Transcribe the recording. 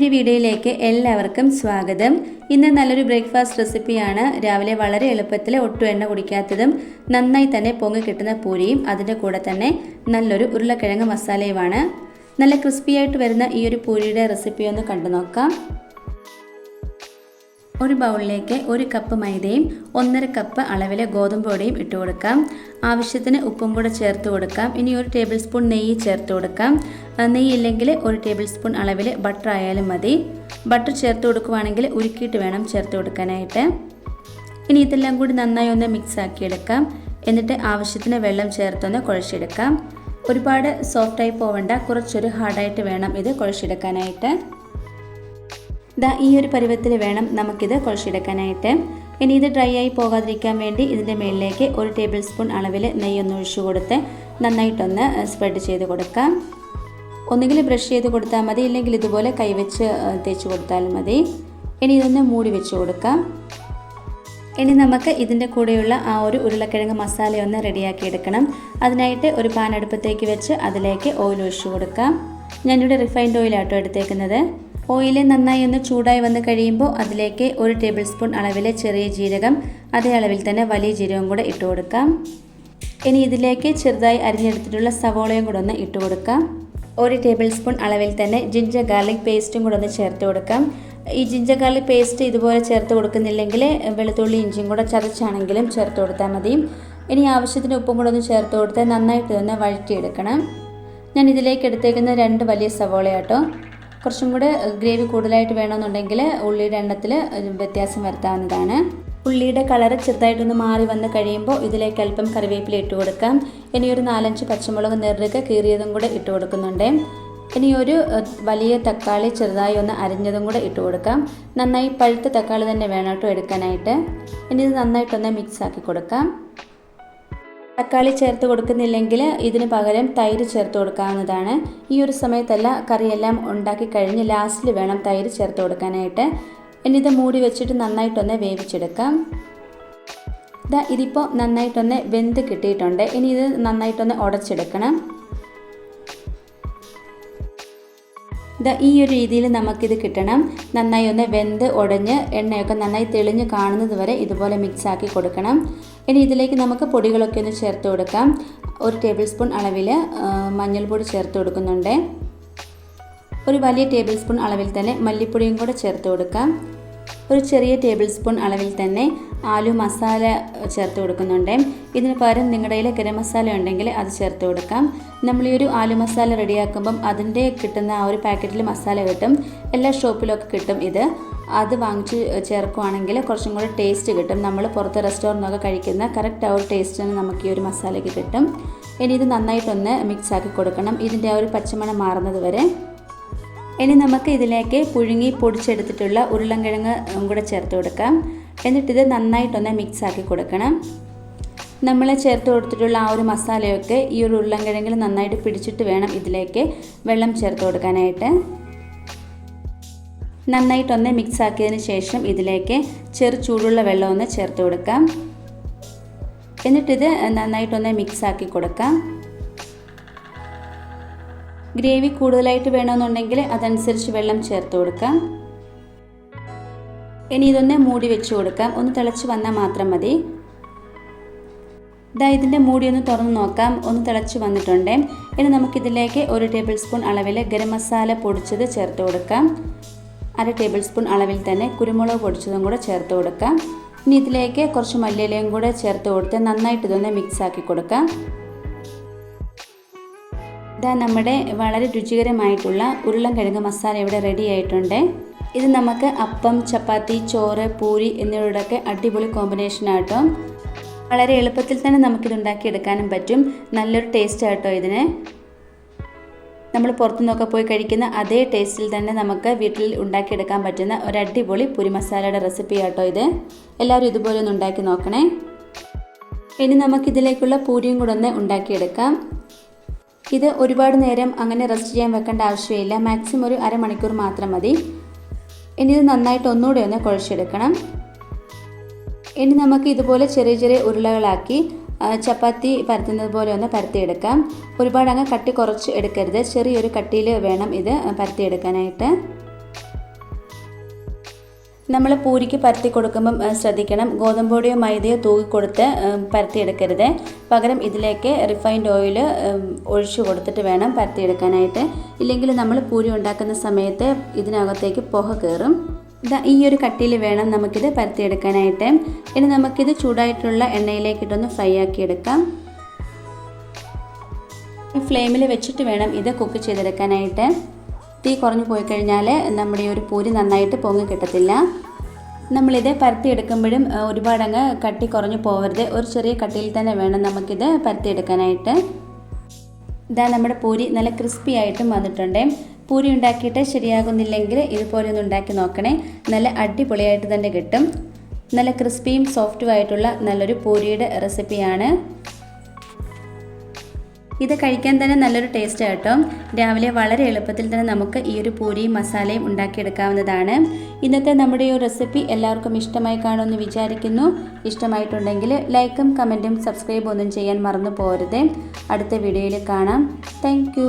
പുതിയൊരു വീഡിയോയിലേക്ക് എല്ലാവർക്കും സ്വാഗതം. ഇന്ന് നല്ലൊരു ബ്രേക്ക്ഫാസ്റ്റ് റെസിപ്പിയാണ്. രാവിലെ വളരെ എളുപ്പത്തിൽ ഒട്ടും എണ്ണ കുടിക്കാത്തതും നന്നായി തന്നെ പൊങ്ങി കിട്ടുന്ന പൂരിയും അതിൻ്റെ കൂടെ തന്നെ നല്ലൊരു ഉരുളക്കിഴങ്ങ് മസാലയുമാണ്. നല്ല ക്രിസ്പി ആയിട്ട് വരുന്ന ഈ ഒരു പൂരിയുടെ റെസിപ്പി ഒന്ന് കണ്ടു നോക്കാം. ഒരു ബൗളിലേക്ക് 1 കപ്പ് മൈദയും 1.5 കപ്പ് അളവിലെ ഗോതമ്പ് പൊടിയും ഇട്ട് കൊടുക്കാം. ആവശ്യത്തിന് ഉപ്പും കൂടെ ചേർത്ത് കൊടുക്കാം. ഇനി 1 ടേബിൾ സ്പൂൺ നെയ്യ് ചേർത്ത് കൊടുക്കാം. നെയ്യ് ഇല്ലെങ്കിൽ 1 ടേബിൾ സ്പൂൺ അളവിൽ ബട്ടർ ആയാലും മതി. ബട്ടർ ചേർത്ത് കൊടുക്കുവാണെങ്കിൽ ഉരുക്കിയിട്ട് വേണം ചേർത്ത് കൊടുക്കാനായിട്ട്. ഇനി ഇതെല്ലാം കൂടി നന്നായി ഒന്ന് മിക്സ് ആക്കിയെടുക്കാം. എന്നിട്ട് ആവശ്യത്തിന് വെള്ളം ചേർത്തൊന്ന് കുഴച്ചെടുക്കാം. ഒരുപാട് സോഫ്റ്റായി പോവണ്ട, കുറച്ചൊരു ഹാർഡായിട്ട് വേണം ഇത് കുഴച്ചെടുക്കാനായിട്ട്. ഈ ഒരു പരുവത്തിൽ വേണം നമുക്കിത് കുഴച്ചെടുക്കാനായിട്ട്. ഇനി ഇത് ഡ്രൈ ആയി പോകാതിരിക്കാൻ വേണ്ടി ഇതിൻ്റെ മുകളിലേക്ക് 1 ടേബിൾ സ്പൂൺ അളവിൽ നെയ്യൊന്ന് ഒഴിച്ചു കൊടുത്ത് നന്നായിട്ടൊന്ന് സ്പ്രെഡ് ചെയ്ത് കൊടുക്കാം. ഒന്നുകിൽ ബ്രഷ് ചെയ്ത് കൊടുത്താൽ മതി, ഇല്ലെങ്കിൽ ഇതുപോലെ കൈവച്ച് തേച്ച് കൊടുത്താലും മതി. ഇനി ഇതൊന്ന് മൂടി വെച്ച് കൊടുക്കാം. ഇനി നമുക്ക് ഇതിൻ്റെ കൂടെയുള്ള ആ ഒരു ഉരുളക്കിഴങ്ങ് മസാലയൊന്ന് റെഡിയാക്കി എടുക്കണം. അതിനായിട്ട് ഒരു പാൻ അടുപ്പത്തേക്ക് വെച്ച് അതിലേക്ക് ഓയിൽ ഒഴിച്ചു കൊടുക്കാം. ഞാനിവിടെ റിഫൈൻഡ് ഓയിലാട്ടോ എടുത്തേക്കുന്നത്. ഓയിൽ നന്നായി ഒന്ന് ചൂടായി വന്ന് കഴിയുമ്പോൾ അതിലേക്ക് 1 ടേബിൾ സ്പൂൺ അളവിലെ ചെറിയ ജീരകം, അതേ അളവിൽ തന്നെ വലിയ ജീരകം കൂടെ ഇട്ട് കൊടുക്കാം. ഇനി ഇതിലേക്ക് ചെറുതായി അരിഞ്ഞെടുത്തിട്ടുള്ള സവോളയും കൂടെ ഒന്ന് ഇട്ട് കൊടുക്കാം. 1 ടേബിൾ സ്പൂൺ അളവിൽ തന്നെ ജിഞ്ചർ ഗാർലിക് പേസ്റ്റും കൂടെ ഒന്ന് ചേർത്ത് കൊടുക്കാം. ഈ ജിഞ്ചർ ഗാർലിക് പേസ്റ്റ് ഇതുപോലെ ചേർത്ത് കൊടുക്കുന്നില്ലെങ്കിൽ വെളുത്തുള്ളി ഇഞ്ചിയും കൂടെ ചതച്ചാണെങ്കിലും ചേർത്ത് കൊടുത്താൽ മതി. ഇനി ആവശ്യത്തിന് ഉപ്പും കൂടെ ഒന്ന് ചേർത്ത് കൊടുത്ത് നന്നായിട്ട് ഒന്ന് വഴറ്റിയെടുക്കണം. ഞാൻ ഇതിലേക്ക് എടുത്തേക്കുന്ന 2 വലിയ സവോളയാട്ടോ. കുറച്ചും കൂടെ ഗ്രേവി കൂടുതലായിട്ട് വേണമെന്നുണ്ടെങ്കിൽ ഉള്ളിയുടെ എണ്ണത്തിൽ വ്യത്യാസം വരുത്താവുന്നതാണ്. ഉള്ളിയുടെ കളറ് ചെറുതായിട്ടൊന്ന് മാറി വന്ന് കഴിയുമ്പോൾ ഇതിലേക്ക് അല്പം കറിവേപ്പില ഇട്ട് കൊടുക്കാം. ഇനി ഒരു 4-5 പച്ചമുളക് നെറുകെ കീറിയതും കൂടെ ഇട്ട് കൊടുക്കുന്നുണ്ട്. ഇനി ഒരു വലിയ തക്കാളി ചെറുതായി ഒന്ന് അരിഞ്ഞതും കൂടെ ഇട്ട് കൊടുക്കാം. നന്നായി പഴുത്ത തക്കാളി തന്നെ വേണം കേട്ടോ എടുക്കാനായിട്ട്. ഇനി ഇത് നന്നായിട്ടൊന്ന് മിക്സ് ആക്കി കൊടുക്കാം. തക്കാളി ചേർത്ത് കൊടുക്കുന്നില്ലെങ്കിൽ ഇതിന് പകരം തൈര് ചേർത്ത് കൊടുക്കാവുന്നതാണ്. ഈ ഒരു സമയത്തല്ല, കറിയെല്ലാം ഉണ്ടാക്കി കഴിഞ്ഞ് ലാസ്റ്റിൽ വേണം തൈര് ചേർത്ത് കൊടുക്കാനായിട്ട്. ഇനി ഇത് മൂടി വെച്ചിട്ട് നന്നായിട്ടൊന്ന് വേവിച്ചെടുക്കാം. ഇതിപ്പോൾ നന്നായിട്ടൊന്ന് വെന്ത് കിട്ടിയിട്ടുണ്ട്. ഇനി ഇത് നന്നായിട്ടൊന്ന് ഉടച്ചെടുക്കണം. ഈ ഒരു രീതിയിൽ നമുക്കിത് കിട്ടണം. നന്നായി ഒന്ന് വെന്ത് ഉടഞ്ഞ് എണ്ണയൊക്കെ നന്നായി തെളിഞ്ഞ് കാണുന്നത് വരെ ഇതുപോലെ മിക്സ് ആക്കി കൊടുക്കണം. ഇനി ഇതിലേക്ക് നമുക്ക് പൊടികളൊക്കെ ഒന്ന് ചേർത്ത് കൊടുക്കാം. 1 ടേബിൾ സ്പൂൺ അളവിൽ മഞ്ഞൾപ്പൊടി ചേർത്ത് കൊടുക്കുന്നുണ്ട്. ഒരു വലിയ ടേബിൾ സ്പൂൺ അളവിൽ തന്നെ മല്ലിപ്പൊടിയും കൂടെ ചേർത്ത് കൊടുക്കാം. ഒരു ചെറിയ ടേബിൾ സ്പൂൺ അളവിൽ തന്നെ ആലു മസാല ചേർത്ത് കൊടുക്കുന്നുണ്ട്. ഇതിന് പകരം നിങ്ങളുടെ കയ്യിൽ ഗരം മസാല ഉണ്ടെങ്കിൽ അത് ചേർത്ത് കൊടുക്കാം. നമ്മൾ ഈ ഒരു ആലു മസാല റെഡിയാക്കുമ്പം അതിൻ്റെ കിട്ടുന്ന ആ ഒരു പാക്കറ്റിൽ മസാല കിട്ടും. എല്ലാ ഷോപ്പിലൊക്കെ കിട്ടും ഇത്. അത് വാങ്ങിച്ച് ചേർക്കുവാണെങ്കിൽ കുറച്ചും കൂടെ ടേസ്റ്റ് കിട്ടും. നമ്മൾ പുറത്ത് റെസ്റ്റോറൻറ്റിനൊക്കെ കഴിക്കുന്ന കറക്റ്റ് ആ ഒരു ടേസ്റ്റ് തന്നെ നമുക്ക് ഈ ഒരു മസാലയ്ക്ക് കിട്ടും. ഇനി ഇത് നന്നായിട്ടൊന്ന് മിക്സ് ആക്കി കൊടുക്കണം, ഇതിൻ്റെ ആ ഒരു പച്ചമണം മാറുന്നത് വരെ. ഇനി നമുക്ക് ഇതിലേക്ക് പുഴുങ്ങി പൊടിച്ചെടുത്തിട്ടുള്ള ഉരുളക്കിഴങ്ങ് കൂടെ ചേർത്ത് കൊടുക്കാം. എന്നിട്ടിത് നന്നായിട്ടൊന്ന് മിക്സ് ആക്കി കൊടുക്കണം. നമ്മൾ ചേർത്ത് കൊടുത്തിട്ടുള്ള ആ ഒരു മസാലയൊക്കെ ഈ ഒരു ഉരുളക്കിഴങ്ങിൽ നന്നായിട്ട് പിടിച്ചിട്ട് വേണം ഇതിലേക്ക് വെള്ളം ചേർത്ത് കൊടുക്കാനായിട്ട്. നന്നായിട്ടൊന്ന് മിക്സ് ആക്കിയതിന് ശേഷം ഇതിലേക്ക് ചെറു ചൂടുള്ള വെള്ളം ഒന്ന് ചേർത്ത് കൊടുക്കാം. എന്നിട്ടിത് നന്നായിട്ടൊന്ന് മിക്സ് ആക്കി കൊടുക്കാം. ഗ്രേവി കൂടുതലായിട്ട് വേണമെന്നുണ്ടെങ്കിൽ അതനുസരിച്ച് വെള്ളം ചേർത്ത് കൊടുക്കാം. ഇനി ഇതൊന്ന് മൂടി വെച്ച് കൊടുക്കാം. ഒന്ന് തിളച്ച് വന്നാൽ മാത്രം മതി. ഇതിൻ്റെ മൂടി ഒന്ന് തുറന്ന് നോക്കാം. ഒന്ന് തിളച്ച് വന്നിട്ടുണ്ട്. ഇനി നമുക്കിതിലേക്ക് 1 ടേബിൾ സ്പൂൺ അളവിൽ ഗരം മസാല പൊടിച്ചത് ചേർത്ത് കൊടുക്കാം. 1/2 ടേബിൾ സ്പൂൺ അളവിൽ തന്നെ കുരുമുളക് പൊടിച്ചതും കൂടെ ചേർത്ത് കൊടുക്കാം. ഇനി ഇതിലേക്ക് കുറച്ച് മല്ലിയിലയും കൂടെ ചേർത്ത് കൊടുത്ത് നന്നായിട്ട് ഇതൊന്ന് മിക്സ് ആക്കി കൊടുക്കാം. നമ്മുടെ വളരെ രുചികരമായിട്ടുള്ള ഉരുളക്കിഴങ്ങ് മസാല ഇവിടെ റെഡി ആയിട്ടുണ്ട്. ഇത് നമുക്ക് അപ്പം, ചപ്പാത്തി, ചോറ്, പൂരി എന്നിവയോടൊക്കെ അടിപൊളി കോമ്പിനേഷനാട്ടോ. വളരെ എളുപ്പത്തിൽ തന്നെ നമുക്കിത് ഉണ്ടാക്കിയെടുക്കാനും പറ്റും. നല്ലൊരു ടേസ്റ്റ് ആട്ടോ ഇതിന്. നമ്മൾ പുറത്തുനിന്നൊക്കെ പോയി കഴിക്കുന്ന അതേ ടേസ്റ്റിൽ തന്നെ നമുക്ക് വീട്ടിൽ ഉണ്ടാക്കിയെടുക്കാൻ പറ്റുന്ന ഒരു അടിപൊളി പൂരി മസാലയുടെ റെസിപ്പി ആട്ടോ ഇത്. എല്ലാവരും ഇതുപോലെ ഒന്ന് ഉണ്ടാക്കി നോക്കണേ. ഇനി നമുക്കിതിലേക്കുള്ള പൂരിയും കൂടെ ഒന്ന് ഉണ്ടാക്കിയെടുക്കാം. ഇത് ഒരുപാട് നേരം അങ്ങനെ റെസ്റ്റ് ചെയ്യാൻ വെക്കേണ്ട ആവശ്യമില്ല. മാക്സിമം ഒരു അരമണിക്കൂർ മാത്രം മതി. ഇനി ഇത് നന്നായിട്ട് ഒന്നുകൂടെ ഒന്ന് കുഴച്ചെടുക്കണം. ഇനി നമുക്ക് ഇതുപോലെ ചെറിയ ചെറിയ ഉരുളകളാക്കി ചപ്പാത്തി പരത്തുന്നത് പോലെ ഒന്ന് പരത്തിയെടുക്കാം. ഒരുപാട് അങ്ങ് കട്ടി കുറച്ച് എടുക്കരുത്, ചെറിയൊരു കട്ടിയിൽ വേണം ഇത് പരത്തിയെടുക്കാനായിട്ട്. നമ്മൾ പൂരിക്ക് പരത്തി കൊടുക്കുമ്പം ശ്രദ്ധിക്കണം, ഗോതമ്പ് പൊടിയോ മൈദയോ തൂക്കി കൊടുത്ത് പരത്തിയെടുക്കരുത്. പകരം ഇതിലേക്ക് റിഫൈൻഡ് ഓയിൽ ഒഴിച്ചു കൊടുത്തിട്ട് വേണം പരത്തിയെടുക്കാനായിട്ട്. ഇല്ലെങ്കിൽ നമ്മൾ പൂരി ഉണ്ടാക്കുന്ന സമയത്ത് ഇതിനകത്തേക്ക് പുക കയറും. ഈ ഒരു കട്ടിയിൽ വേണം നമുക്കിത് പരത്തിയെടുക്കാനായിട്ട്. ഇനി നമുക്കിത് ചൂടായിട്ടുള്ള എണ്ണയിലേക്കിട്ടൊന്ന് ഫ്രൈ ആക്കിയെടുക്കാം. ഫ്ലെയിമിൽ വെച്ചിട്ട് വേണം ഇത് കുക്ക് ചെയ്തെടുക്കാനായിട്ട്. തീ കുറഞ്ഞു പോയി കഴിഞ്ഞാൽ നമ്മുടെ ഒരു പൂരി നന്നായിട്ട് പൊങ്ങി കിട്ടത്തില്ല. നമ്മളിത് പരത്തിയെടുക്കുമ്പോഴും ഒരുപാടങ്ങ് കട്ടി കുറഞ്ഞു പോകരുത്. ഒരു ചെറിയ കട്ടിയിൽ തന്നെ വേണം നമുക്കിത് പരത്തിയെടുക്കാനായിട്ട്. ഇതാ നമ്മുടെ പൂരി നല്ല ക്രിസ്പി ആയിട്ടും വന്നിട്ടുണ്ട്. പൂരി ഉണ്ടാക്കിയിട്ട് ശരിയാകുന്നില്ലെങ്കിൽ ഇതുപോലെ ഒന്ന് ഉണ്ടാക്കി നോക്കണേ. നല്ല അടിപൊളിയായിട്ട് തന്നെ കിട്ടും. നല്ല ക്രിസ്പിയും സോഫ്റ്റും ആയിട്ടുള്ള നല്ലൊരു പൂരിയുടെ റെസിപ്പിയാണ്. ഇത് കഴിക്കാൻ തന്നെ നല്ലൊരു ടേസ്റ്റ് കേട്ടോ. രാവിലെ വളരെ എളുപ്പത്തിൽ തന്നെ നമുക്ക് ഈ ഒരു പൂരിയും മസാലയും ഉണ്ടാക്കിയെടുക്കാവുന്നതാണ്. ഇന്നത്തെ നമ്മുടെ ഈ റെസിപ്പി എല്ലാവർക്കും ഇഷ്ടമായി കാണുമെന്ന് വിചാരിക്കുന്നു. ഇഷ്ടമായിട്ടുണ്ടെങ്കിൽ ലൈക്കും കമൻറ്റും സബ്സ്ക്രൈബും ഒന്നും ചെയ്യാൻ മറന്നു പോകരുത്. അടുത്ത വീഡിയോയിൽ കാണാം. താങ്ക്